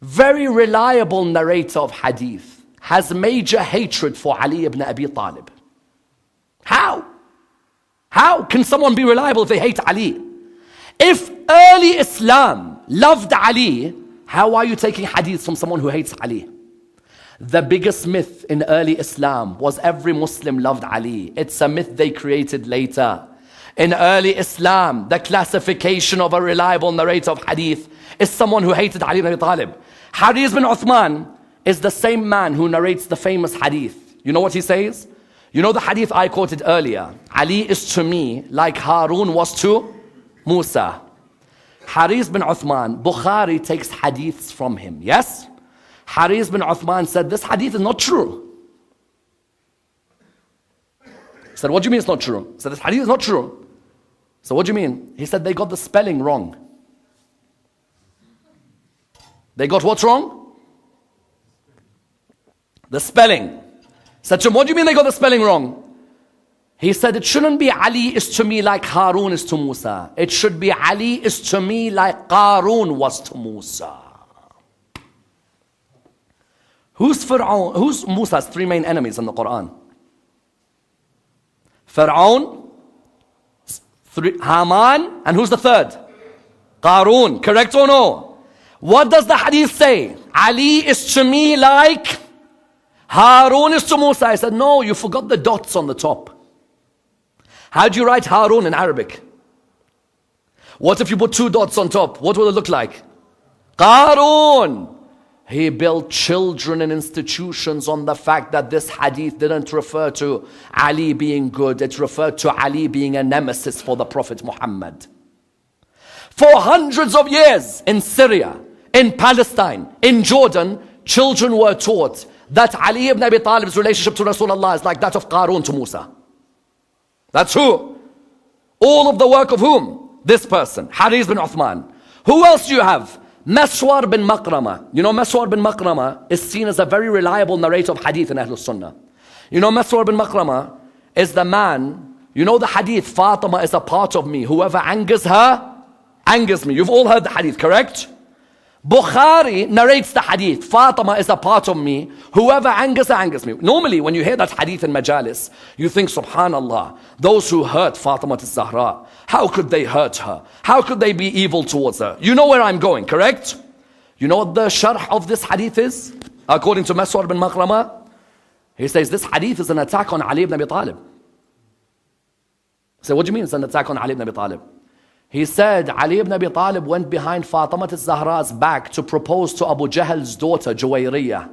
very reliable narrator of hadith, has major hatred for Ali ibn Abi Talib. How? How can someone be reliable if they hate Ali? If early Islam loved Ali, how are you taking hadiths from someone who hates Ali? The biggest myth in early Islam was every Muslim loved Ali. It's a myth they created later. In early Islam, the classification of a reliable narrator of hadith is someone who hated Ali ibn Abi Talib. Hariz bin Uthman is the same man who narrates the famous hadith. You know what he says? You know the hadith I quoted earlier? Ali is to me like Harun was to Musa. Hariz bin Uthman, Bukhari takes hadiths from him, yes? Hariz bin Uthman said, this hadith is not true. He said, what do you mean it's not true? He said, this hadith is not true. So what do you mean? He said, they got the spelling wrong. They got what's wrong? The spelling. He said to him, what do you mean they got the spelling wrong? He said, it shouldn't be Ali is to me like Harun is to Musa. It should be Ali is to me like Qarun was to Musa. Who's Fir'aun? Who's Musa's three main enemies in the Quran? Fir'aun, Haman, and who's the third? Qarun. Correct or no? What does the hadith say? Ali is to me like Harun is to Musa. I said, no, you forgot the dots on the top. How do you write Harun in Arabic? What if you put two dots on top? What will it look like? Qarun. He built children and institutions on the fact that this hadith didn't refer to Ali being good. It referred to Ali being a nemesis for the Prophet Muhammad. For hundreds of years in Syria, in Palestine, in Jordan, children were taught that Ali ibn Abi Talib's relationship to Rasulullah is like that of Qarun to Musa. That's who? All of the work of whom? This person, Haris bin Uthman. Who else do you have? Maswar bin Makrama. You know Maswar bin Makrama is seen as a very reliable narrator of hadith in Ahlul Sunnah. You know Maswar bin Makrama is the man, you know the hadith, Fatima is a part of me. Whoever angers her, angers me. You've all heard the hadith, correct? Bukhari narrates the hadith, Fatima is a part of me. Whoever angers her, angers me. Normally when you hear that hadith in majalis, you think, subhanallah, those who hurt Fatima al-Zahra, how could they hurt her? How could they be evil towards her? You know where I'm going, correct? You know what the sharh of this hadith is? According to Maswar bin Makrama, he says this hadith is an attack on Ali ibn Abi Talib. I said, what do you mean it's an attack on Ali ibn Abi Talib? He said Ali ibn Abi Talib went behind Fatima al-Zahra's back to propose to Abu Jahl's daughter Juwayriyah.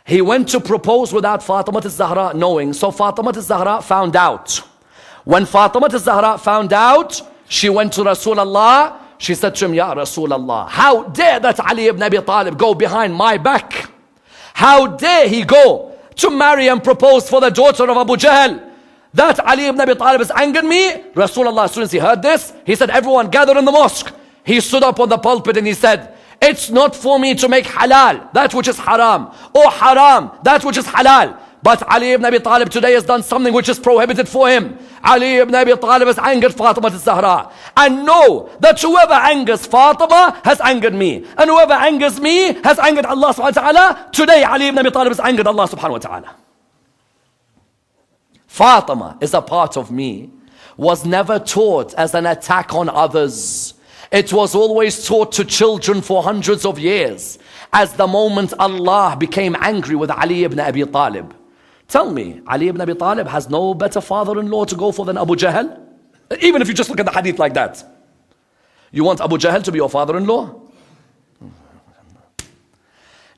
He went to propose without Fatima al-Zahra knowing. So Fatima al-Zahra found out. When Fatima al-Zahra found out, she went to Rasulullah. She said to him, Ya Rasulullah, how dare that Ali ibn Abi Talib go behind my back? How dare he go to marry and propose for the daughter of Abu Jahl? That Ali ibn Abi Talib has angered me. Rasulullah, as soon as he heard this, he said, everyone gather in the mosque. He stood up on the pulpit and he said, it's not for me to make halal that which is haram, or haram that which is halal. But Ali ibn Abi Talib today has done something which is prohibited for him. Ali ibn Abi Talib has angered Fatima al-Zahra. And know that whoever angers Fatima has angered me. And whoever angers me has angered Allah subhanahu wa ta'ala. Today Ali ibn Abi Talib has angered Allah subhanahu wa ta'ala. Fatima is a part of me was never taught as an attack on others. It was always taught to children for hundreds of years. As the moment Allah became angry with Ali ibn Abi Talib. Tell me, Ali ibn Abi Talib has no better father-in-law to go for than Abu Jahl? Even if you just look at the hadith like that. You want Abu Jahl to be your father-in-law?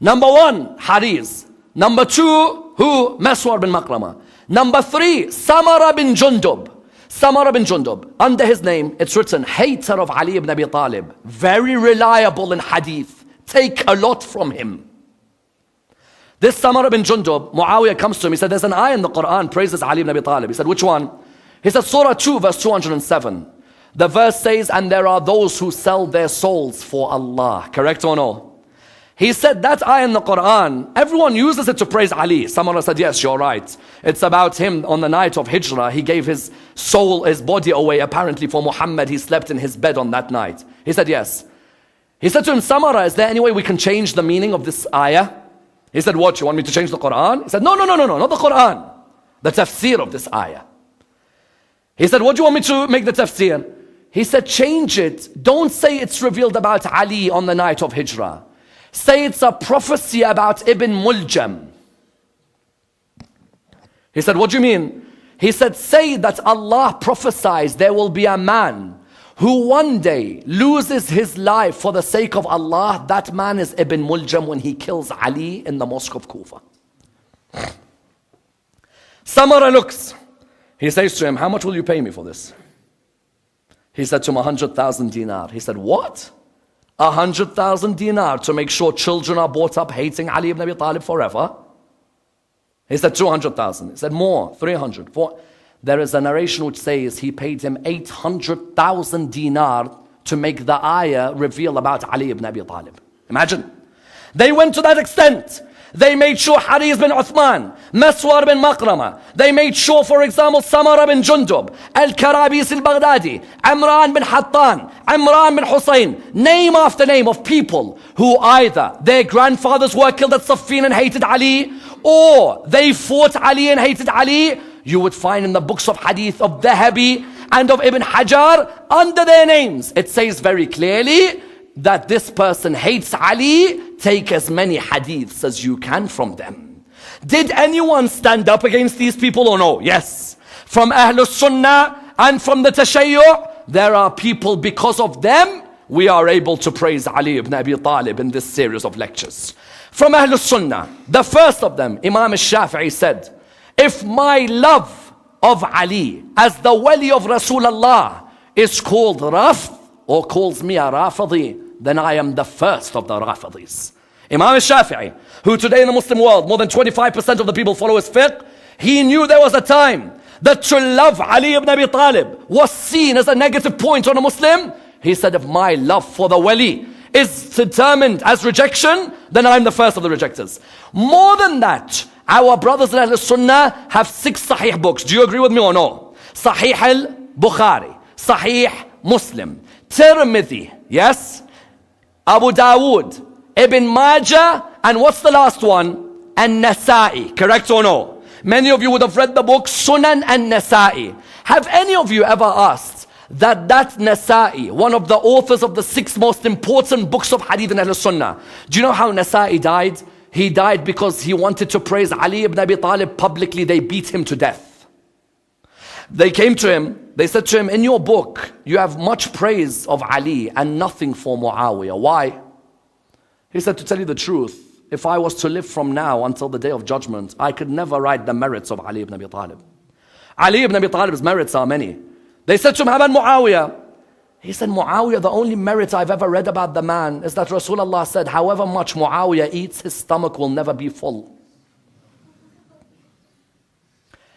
Number one, Haris. Number two, who? Maswar bin Makrama. Number three, Samara bin Jundub. Samara bin Jundub. Under his name, it's written, hater of Ali ibn Abi Talib. Very reliable in hadith. Take a lot from him. This Samara bin Jundub, Muawiyah comes to him. He said, there's an ayah in the Quran praises Ali ibn Abi Talib. He said, which one? He said, Surah 2, verse 207. The verse says, and there are those who sell their souls for Allah. Correct or no? He said that ayah in the Quran, everyone uses it to praise Ali. Someone said, yes, you're right. It's about him on the night of Hijrah. He gave his soul, his body away apparently for Muhammad. He slept in his bed on that night. He said, yes. He said to him, Samara, is there any way we can change the meaning of this ayah? He said, what, you want me to change the Quran? He said, no, not the Quran. The tafsir of this ayah. He said, what do you want me to make the tafsir? He said, change it. Don't say it's revealed about Ali on the night of Hijrah. Say it's a prophecy about Ibn Muljam. He said, what do you mean? He said, say that Allah prophesies there will be a man who one day loses his life for the sake of Allah. That man is Ibn Muljam when he kills Ali in the mosque of Kufa. Samara looks. He says to him, how much will you pay me for this? He said to him, 100,000 dinar. He said, what? 100,000 dinar to make sure children are brought up hating Ali ibn Abi Talib forever? He said 200,000. He said more, 300. There is a narration which says he paid him 800,000 dinar to make the ayah reveal about Ali ibn Abi Talib. Imagine. They went to that extent They made sure Hariz bin Uthman, Maswar bin Makrama. They made sure, for example, Samara bin Jundub, Al-Karabis al-Baghdadi, Imran bin Hattan, Imran bin Hussein. Name after name of people who either their grandfathers were killed at Siffin and hated Ali, or they fought Ali and hated Ali. You would find in the books of Hadith of Dhahabi and of Ibn Hajar, under their names, it says very clearly that this person hates Ali. Take as many hadiths as you can from them. Did anyone stand up against these people or no? Yes. From Ahlul Sunnah and from the Tashayyu', there are people, because of them, we are able to praise Ali ibn Abi Talib in this series of lectures. From Ahlul Sunnah, the first of them, Imam al-Shafi'i said, if my love of Ali as the wali of Rasulullah is called Raf, or calls me a Rafidi, then I am the first of the Rafidis. Imam al-Shafi'i, who today in the Muslim world, more than 25% of the people follow his fiqh, he knew there was a time that to love Ali ibn Abi Talib was seen as a negative point on a Muslim. He said, if my love for the wali is determined as rejection, then I'm the first of the rejectors. More than that, our brothers in Ahlul Sunnah have 6 Sahih books. Do you agree with me or no? Sahih al-Bukhari, Sahih Muslim, Tirmidhi, yes, Abu Dawood, Ibn Majah, and what's the last one? An-Nasa'i, correct or no? Many of you would have read the book Sunan an-Nasa'i. Have any of you ever asked that Nasa'i, one of the authors of the 6 most important books of Hadith in Ahlul Sunnah, do you know how Nasa'i died? He died because he wanted to praise Ali ibn Abi Talib publicly. They beat him to death. They came to him, they said to him, in your book, you have much praise of Ali and nothing for Muawiyah. Why? He said, to tell you the truth, if I was to live from now until the day of judgment, I could never write the merits of Ali ibn Abi Talib. Ali ibn Abi Talib's merits are many. They said to him, how about Muawiyah? He said, Muawiyah, the only merit I've ever read about the man is that Rasulullah said, however much Muawiyah eats, his stomach will never be full.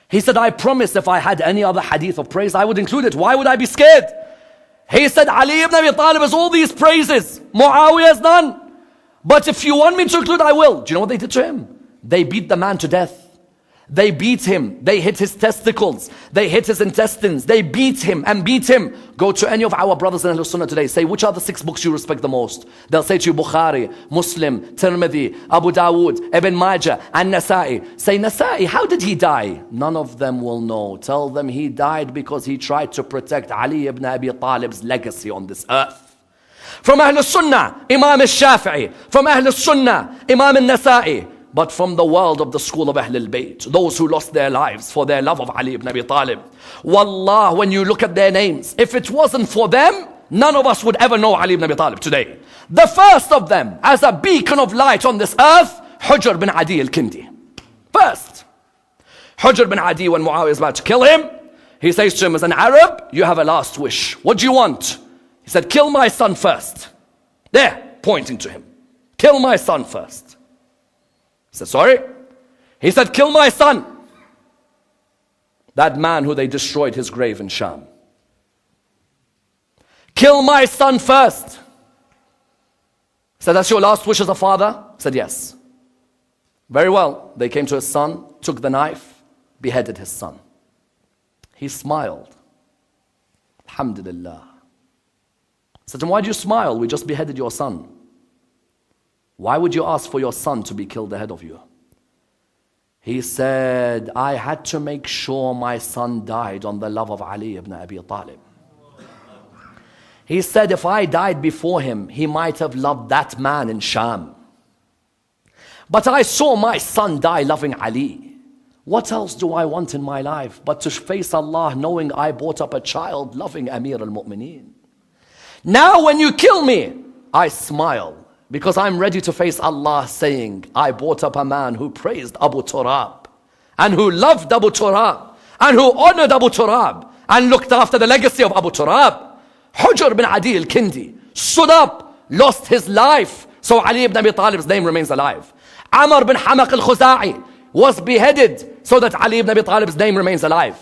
He said, I promise if I had any other hadith of praise, I would include it. Why would I be scared? He said, Ali ibn Abi Talib has all these praises. Muawiyah has none. But if you want me to include, I will. Do you know what they did to him? They beat the man to death. They beat him. They hit his testicles. They hit his intestines. They beat him and beat him. Go to any of our brothers in Ahlul Sunnah today. Say, which are the 6 books you respect the most? They'll say to you, Bukhari, Muslim, Tirmidhi, Abu Dawood, Ibn Majah, and Nasa'i. Say, Nasa'i, how did he die? None of them will know. Tell them he died because he tried to protect Ali ibn Abi Talib's legacy on this earth. From Ahlul Sunnah, Imam al-Shafi'i. From Ahlul Sunnah, Imam al-Nasa'i. But from the world of the school of Ahlulbayt, those who lost their lives for their love of Ali ibn Abi Talib. Wallah, when you look at their names, if it wasn't for them, none of us would ever know Ali ibn Abi Talib today. The first of them, as a beacon of light on this earth, Hujr bin Adi al-Kindi. First, Hujr bin Adi, when Muawiyah is about to kill him, he says to him, as an Arab, you have a last wish. What do you want? He said, kill my son first. There, pointing to him. Kill my son first. He said, sorry? He said, kill my son. That man who they destroyed his grave in Sham. Kill my son first. He said, that's your last wish as a father? He said, yes. Very well. They came to his son, took the knife, beheaded his son. He smiled. Alhamdulillah. I said to him, why do you smile? We just beheaded your son. Why would you ask for your son to be killed ahead of you? He said, I had to make sure my son died on the love of Ali ibn Abi Talib. He said, if I died before him, he might have loved that man in Sham. But I saw my son die loving Ali. What else do I want in my life but to face Allah knowing I brought up a child loving Amir al-Mu'mineen? Now when you kill me, I smile. Because I'm ready to face Allah saying, I brought up a man who praised Abu Turab, and who loved Abu Turab, and who honored Abu Turab, and looked after the legacy of Abu Turab. Hujr bin Adi al-Kindi stood up, lost his life, so Ali ibn Abi Talib's name remains alive. Ammar bin Hamaq al-Khuza'i was beheaded so that Ali ibn Abi Talib's name remains alive.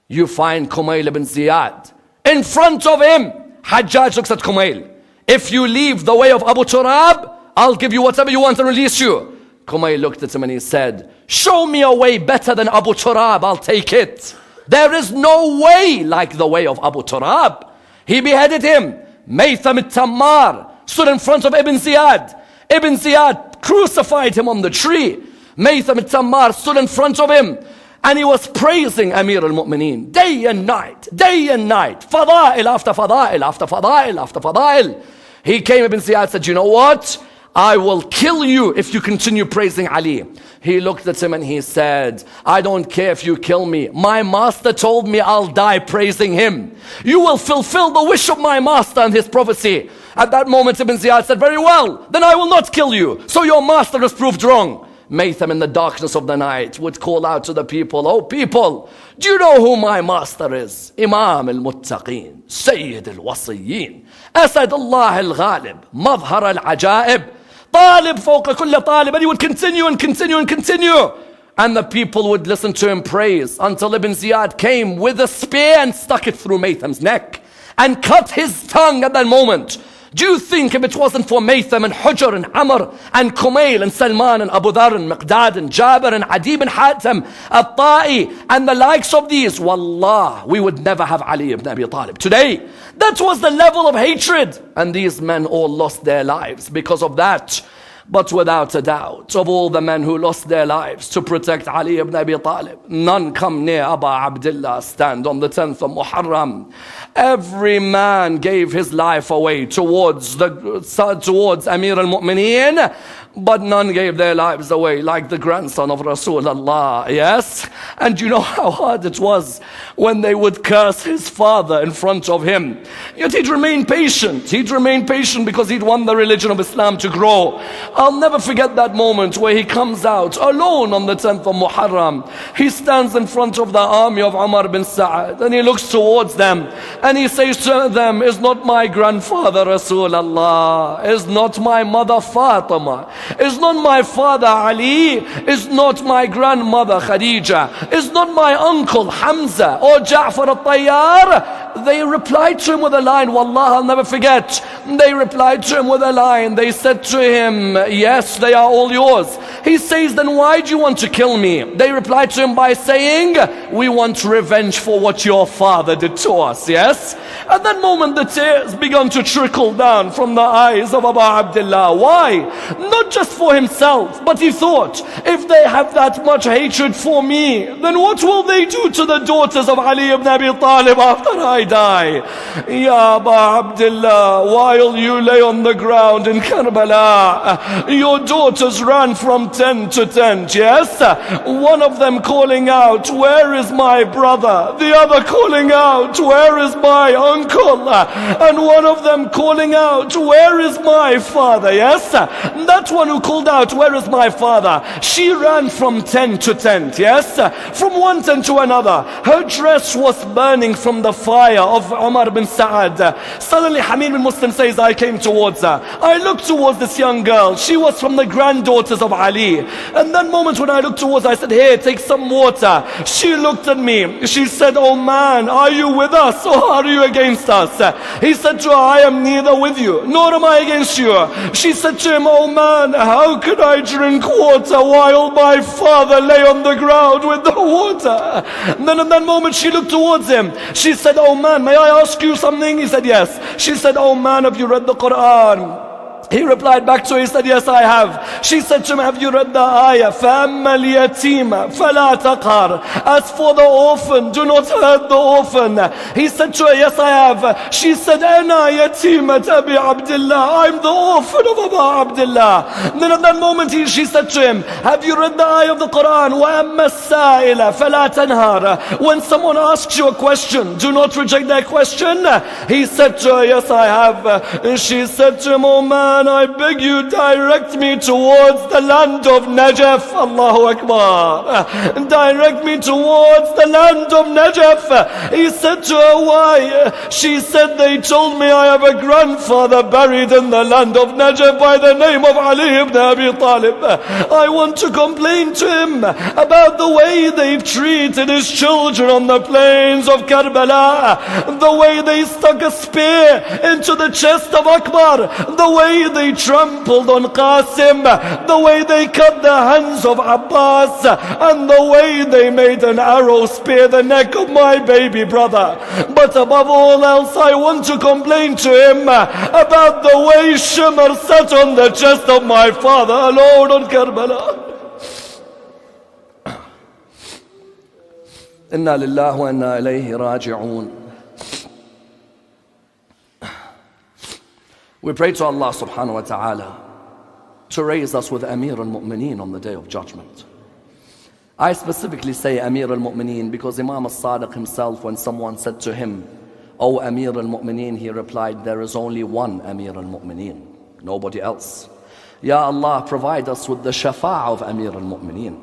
You find Kumail ibn Ziyad. In front of him, Hajjaj looks at Kumail. If you leave the way of Abu Turab, I'll give you whatever you want and release you. Kumayl looked at him and he said, show me a way better than Abu Turab, I'll take it. There is no way like the way of Abu Turab. He beheaded him. Maytham al-Tammar stood in front of Ibn Ziyad. Ibn Ziyad crucified him on the tree. Maytham al-Tammar stood in front of him. And he was praising Amir al-Mu'mineen day and night, day and night. Fada'il after fada'il after fada'il after fada'il. He came, Ibn Ziyad said, you know what? I will kill you if you continue praising Ali. He looked at him and he said, I don't care if you kill me. My master told me I'll die praising him. You will fulfill the wish of my master and his prophecy. At that moment, Ibn Ziyad said, very well, then I will not kill you. So your master has proved wrong. Maytham in the darkness of the night would call out to the people, oh people, do you know who my master is? Imam al-Muttaqeen, Sayyid al-Wasiyyin, Asad Allah al-Ghalib, Madhar al-Ajaib, Talib fawqa kulli Talib. And he would continue and continue and continue. And the people would listen to him praise until Ibn Ziyad came with a spear and stuck it through Maytham's neck and cut his tongue at that moment. Do you think if it wasn't for Maytham and Hujr and Ammar and Kumayl and Salman and Abu Dhar and Miqdad and Jabir and Adi bin Hatim, At-Ta'i and the likes of these, wallah, we would never have Ali ibn Abi Talib today. That was the level of hatred. And these men all lost their lives because of that. But without a doubt, of all the men who lost their lives to protect Ali ibn Abi Talib, none come near Abu Abdullah stand on the 10th of Muharram. Every man gave his life away towards Amir al-Mu'mineen, but none gave their lives away like the grandson of Rasulullah, yes? And you know how hard it was when they would curse his father in front of him. Yet he'd remain patient. He'd remain patient because he'd won the religion of Islam to grow. I'll never forget that moment where he comes out alone on the 10th of Muharram. He stands in front of the army of Umar bin Sa'ad and he looks towards them and he says to them, is not my grandfather Rasulullah, is not my mother Fatima, is not my father Ali, is not my grandmother Khadija, is not my uncle Hamza or Ja'far al-Tayyar? They replied to him with a line, wallah, I'll never forget. They replied to him with a line. They said to him, yes, they are all yours. He says, then why do you want to kill me? They replied to him by saying, we want revenge for what your father did to us, yes? At that moment, the tears began to trickle down from the eyes of Abu Abdullah. Why? Not just for himself, but he thought, if they have that much hatred for me, then what will they do to the daughters of Ali ibn Abi Talib after I die? Ya Abu Abdullah, while you lay on the ground in Karbala, your daughters ran from tent to tent, yes? One of them calling out, where is my brother? The other calling out, where is my uncle? And one of them calling out, where is my father? Yes? That one who called out, where is my father? She ran from tent to tent, yes? From one tent to another. Her dress was burning from the fire of Umar bin Sa'ad. Suddenly Hamid bin Muslim says, I came towards her. I looked towards this young girl. She was from the granddaughters of Ali. And that moment when I looked towards her, I said, here, take some water. She looked at me. She said, oh man, are you with us or are you against us? He said to her, I am neither with you, nor am I against you. She said to him, oh man, how could I drink water while my father lay on the ground with the water? And then at that moment she looked towards him. She said, oh man, may I ask you something? He said, yes. She said, oh man, have you read the Quran? He replied back to her, he said, yes, I have. She said to him, have you read the ayah? فَأَمَّا الْيَتِيمَ فَلَا تَقْهَرْ. As for the orphan, do not hurt the orphan. He said to her, yes, I have. She said, أَنَا يَتِيمَةَ أَبِي عَبْدِ اللَّهِ. I'm the orphan of Abu Abdullah. Then at that moment she said to him, have you read the ayah of the Quran? وَأَمَّا السَّائِلَ فَلَا تَنْهَرْ. When someone asks you a question, do not reject their question. He said to her, yes, I have. And she said to him, oh man, I beg you, direct me towards the land of Najaf. Allahu Akbar. Direct me towards the land of Najaf. He said to her, why? She said, they told me I have a grandfather buried in the land of Najaf by the name of Ali ibn Abi Talib. I want to complain to him about the way they've treated his children on the plains of Karbala, the way they stuck a spear into the chest of Akbar, the way way they trampled on Qasim, the way they cut the hands of Abbas, and the way they made an arrow spear the neck of my baby brother. But above all else, I want to complain to him about the way Shimr sat on the chest of my father alone on Karbala. Inna lillahi wa inna ilayhi raji'un. We pray to Allah subhanahu wa ta'ala to raise us with Amir al-Mu'mineen on the Day of Judgment. I specifically say Amir al-Mu'mineen because Imam al-Sadiq himself, when someone said to him, "O Amir al-Mu'mineen," he replied, "There is only one Amir al-Mu'mineen, nobody else." Ya Allah, provide us with the shafa' of Amir al-Mu'mineen.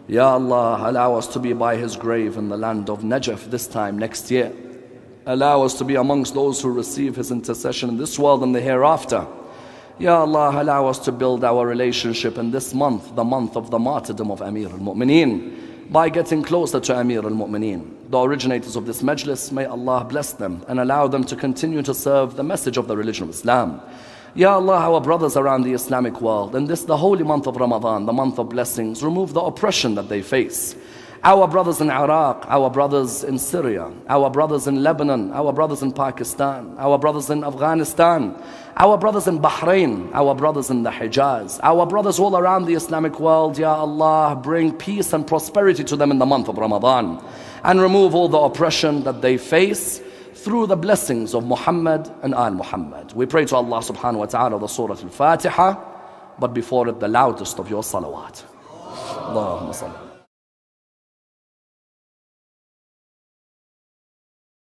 Ya Allah, allow us to be by his grave in the land of Najaf this time next year. Allow us to be amongst those who receive his intercession in this world and the hereafter. Ya Allah, allow us to build our relationship in this month, the month of the martyrdom of Amir al-Mu'mineen, by getting closer to Amir al-Mu'mineen. The originators of this majlis, may Allah bless them and allow them to continue to serve the message of the religion of Islam. Ya Allah, our brothers around the Islamic world, in this the holy month of Ramadan, the month of blessings, remove the oppression that they face. Our brothers in Iraq, our brothers in Syria, our brothers in Lebanon, our brothers in Pakistan, our brothers in Afghanistan, our brothers in Bahrain, our brothers in the Hijaz, our brothers all around the Islamic world, Ya Allah, bring peace and prosperity to them in the month of Ramadan, and remove all the oppression that they face through the blessings of Muhammad and Al Muhammad. We pray to Allah subhanahu wa ta'ala the Surah Al-Fatiha, but before it the loudest of your salawat. Allahumma salli.